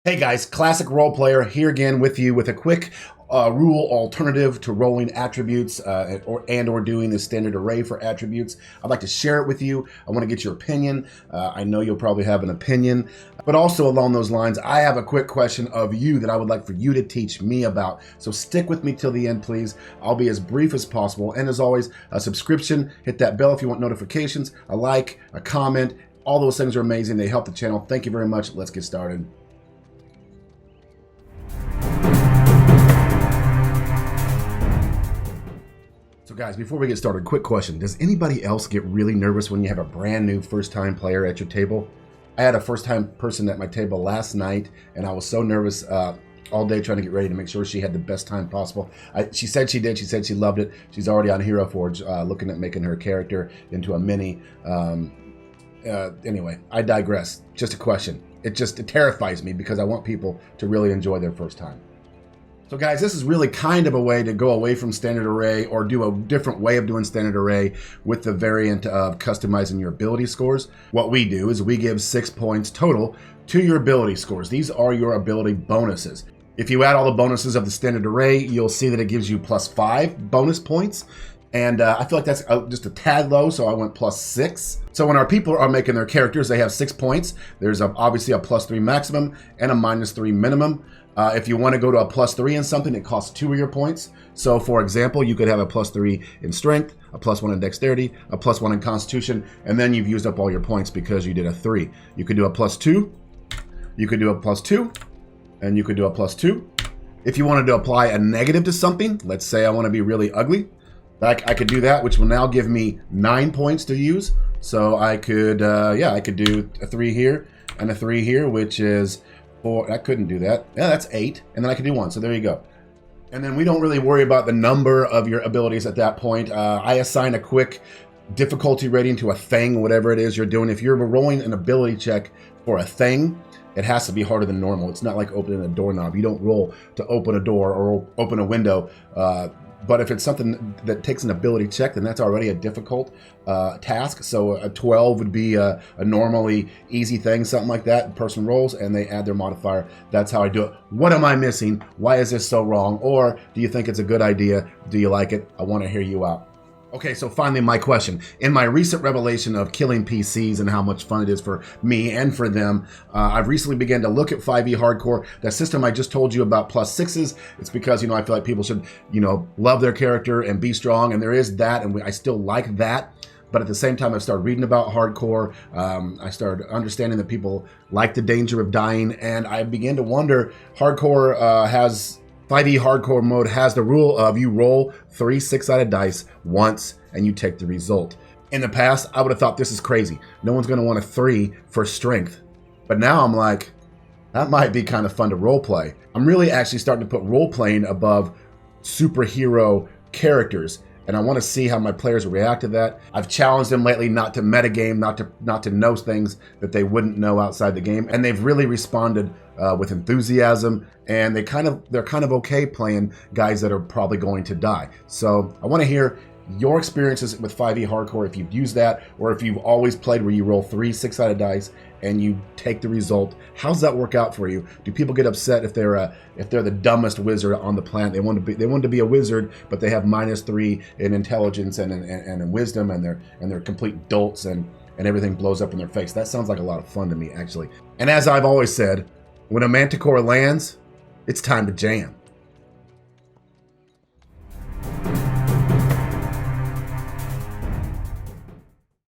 Hey guys, classic role player here again with you with a quick rule alternative to rolling attributes or doing the standard array for attributes. I'd like to share it with you. I want to get your opinion. I know you'll probably have an opinion, but also along those lines, I have a quick question of you that I would like for you to teach me about. So stick with me till the end, please. I'll be as brief as possible. And as always, a subscription, hit that bell if you want notifications, a like, a comment. All those things are amazing. They help the channel. Thank you very much. Let's get started. So guys, before we get started, quick question. Does anybody else get really nervous when you have a brand new first-time player at your table? I had a first-time person at my table last night, and I was so nervous all day trying to get ready to make sure she had the best time possible. She said she did. She said she loved it. She's already on Hero Forge looking at making her character into a mini. Anyway, I digress. Just a question. It terrifies me because I want people to really enjoy their first time. So guys, this is really kind of a way to go away from standard array or do a different way of doing standard array with the variant of customizing your ability scores. What we do is we give 6 points total to your ability scores. These are your ability bonuses. If you add all the bonuses of the standard array, you'll see that it gives you +5 bonus points. And I feel like that's just a tad low, so I went +6. So when our people are making their characters, they have 6 points. There's obviously a +3 maximum and a -3 minimum. If you want to go to a +3 in something, it costs 2 of your points. So for example, you could have a +3 in strength, a +1 in dexterity, a +1 in constitution, and then you've used up all your points because you did a 3. You could do a +2, you could do a +2, and you could do a +2. If you wanted to apply a negative to something, let's say I want to be really ugly, I could do that, which will now give me 9 points to use. So I could, I could do a 3 here and a 3 here, which is 4. I couldn't do that. Yeah, that's 8. And then I could do 1. So there you go. And then we don't really worry about the number of your abilities at that point. I assign a quick difficulty rating to a thing, whatever it is you're doing. If you're rolling an ability check for a thing, it has to be harder than normal. It's not like opening a doorknob. You don't roll to open a door or open a window. But if it's something that takes an ability check, then that's already a difficult task. So a 12 would be a normally easy thing, something like that. The person rolls and they add their modifier. That's how I do it. What am I missing? Why is this so wrong? Or do you think it's a good idea? Do you like it? I want to hear you out. Okay, so finally my question. In my recent revelation of killing PCs and how much fun it is for me and for them, I've recently began to look at 5e HardCore. That system I just told you about +6s, it's because, I feel like people should, love their character and be strong, and there is that, and I still like that. But at the same time, I started reading about HardCore. I started understanding that people like the danger of dying, and I began to wonder, HardCore 5e HardCore mode has the rule of you roll 3 6-sided dice once and you take the result. In the past, I would have thought this is crazy. No one's going to want a 3 for strength. But now I'm like, that might be kind of fun to role play. I'm really actually starting to put role playing above superhero characters, and I want to see how my players react to that. I've challenged them lately not to metagame, not to know things that they wouldn't know outside the game, and they've really responded with enthusiasm, and they're kind of okay playing guys that are probably going to die. So I want to hear your experiences with 5e HardCore, if you've used that, or if you've always played where you roll 3 6-sided dice and you take the result. How's that work out for you? Do people get upset if they're the dumbest wizard on the planet? They want to be a wizard, but they have -3 in intelligence and in wisdom, and they're complete dolts, and everything blows up in their face. That sounds like a lot of fun to me, actually. And as I've always said, when a Manticore lands, it's time to jam.